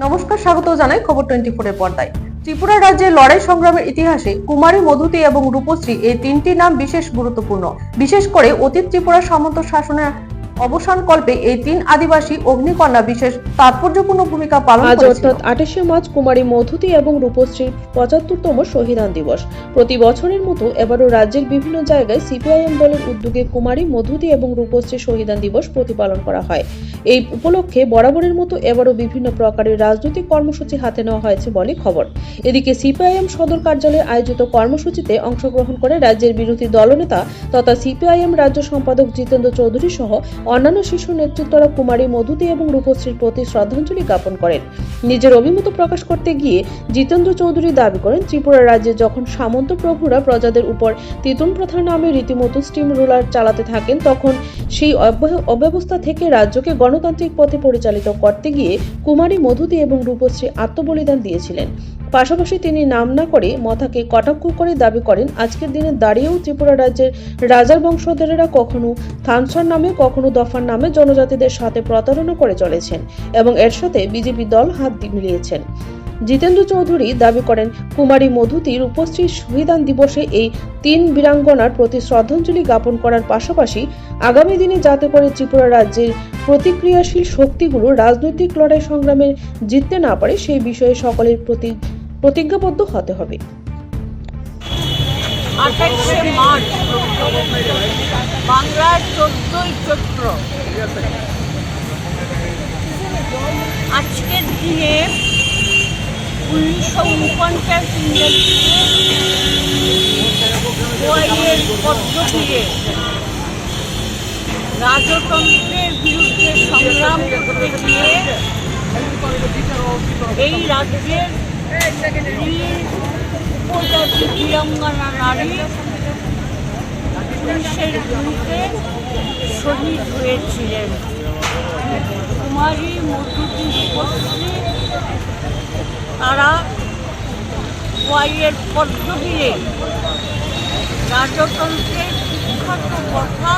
নমস্কার, স্বাগত জানাই খবর 24 এর পর্দায়। ত্রিপুরা রাজ্যের লড়াই সংগ্রামের ইতিহাসে কুমারী, মধুতি এবং রূপশ্রী এই তিনটি নাম বিশেষ গুরুত্বপূর্ণ। বিশেষ করে অতীত ত্রিপুরা সামন্ত শাসনের অবসান কল্পে এই তিন আদিবাসী অগ্নিকন্যা বিশেষ তাৎপর্যপূর্ণ ভূমিকা পালন করেছিল। অর্থাৎ 28 মার্চ কুমারী, মধুতি এবং রূপশ্রীর 75তম শহীদান দিবস। প্রতি বছরের মতো এবারও রাজ্যের বিভিন্ন জায়গায় সিপিআইএম দলের উদ্যোগে কুমারী, মধুতি এবং রূপশ্রী শহীদান দিবস প্রতিপালন করা হয়। এই উপলক্ষে বরাবরের মতো এবারও বিভিন্ন প্রকারের রাজনৈতিক কর্মসূচি হাতে নেওয়া হয়েছে বলে খবর। এদিকে সিপিআইএম সদর কার্যালয়ে আয়োজিত কর্মসূচিতে অংশগ্রহণ করে রাজ্যের বিরোধী দলনেতা তথা সিপিআইএম রাজ্য সম্পাদক জিতেন্দ্র চৌধুরী সহ অন্যান্য শীর্ষ নেতৃত্বরা কুমারী, মধুতি এবং রূপশ্রীর প্রতি শ্রদ্ধাঞ্জলি জ্ঞাপন করেন। নিজের অভিমত প্রকাশ করতে গিয়ে জিতেন্দ্র চৌধুরী দাবি করেন, ত্রিপুরা রাজ্যে যখন সামন্ত প্রভুরা প্রজাদের উপর তিতুন প্রথার নামে রীতিমতো স্টিম রুলার চালাতে থাকেন, তখন সেই অব্যবস্থা থেকে রাজ্যকে গণতান্ত্রিক পথে পরিচালিত করতে গিয়ে কুমারী, মধুতি এবং রূপশ্রী আত্মবলিদান দিয়েছিলেন। পাশাপাশি তিনি নাম না করে মথাকে কটাক্ষ করে দাবি করেন, আজকের দিনে দাঁড়িয়েও ত্রিপুরা রাজ্যের রাজার বংশধরেরা কখনো থানসার নামে, কখনো দফার নামে জনজাতিদের সাথে প্রতারণা করে চলেছেন এবং এর সাথে বিজেপি দল হাত মিলিয়েছেন। জিতেন্দ্র চৌধুরী দাবি করেন, কুমারী, মধুতি, রূপশ্রী শহীদান দিবসে এই তিন বীরাঙ্গনার প্রতি শ্রদ্ধাঞ্জলি জ্ঞাপন করার পাশাপাশি আগামী দিনে যাতে করে ত্রিপুরা রাজ্যের প্রতিক্রিয়াশীল শক্তিগুলো রাজনৈতিক লড়াই সংগ্রামে জিততে না পারে সেই বিষয়ে সকলের প্রতিজ্ঞাবদ্ধ হতে হবে। 28 মার্চ বাংলার 14ই চৈত্র। আজকের দিনে 1949 ইংরেজির পদ্ধতিতে রাজতন্ত্রের বিরুদ্ধে সংগ্রাম করতে গিয়ে এই রাজ্যের উপজাতি বীরাঙ্গনা নারী পুলিশের বিরুদ্ধে শহীদ হয়েছিলেন। কুমারী, মধুতি, রূপশ্রী তারা ওয়াইয়ের পদ্ধতিতে রাজতন্ত্রের বিখ্যাত কথা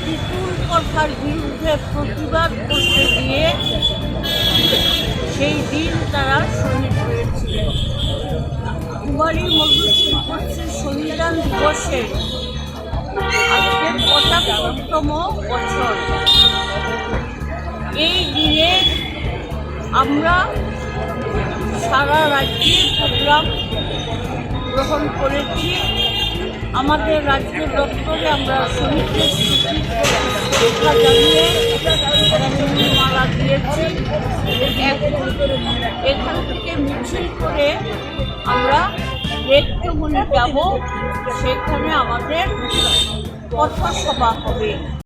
তিতুল প্রথার বিরুদ্ধে প্রতিবাদ করতে গিয়ে সেই দিন তারা শহীদ হয়েছিলেন। কুমারী, মধুতি, রূপশ্রীর শহীদান দিবসে আজকে 75তম বছর। এই দিনে আমরা সারা রাজ্যে প্রোগ্রাম গ্রহণ করেছি। আমাদের রাজ্যের দপ্তরে আমরা শহীদদের শ্রদ্ধা জানিয়ে মালা দিয়েছি। এখান থেকে মিছিল করে আমরা রেট্টমণি যাব, সেখানে আমাদের পথসভা হবে।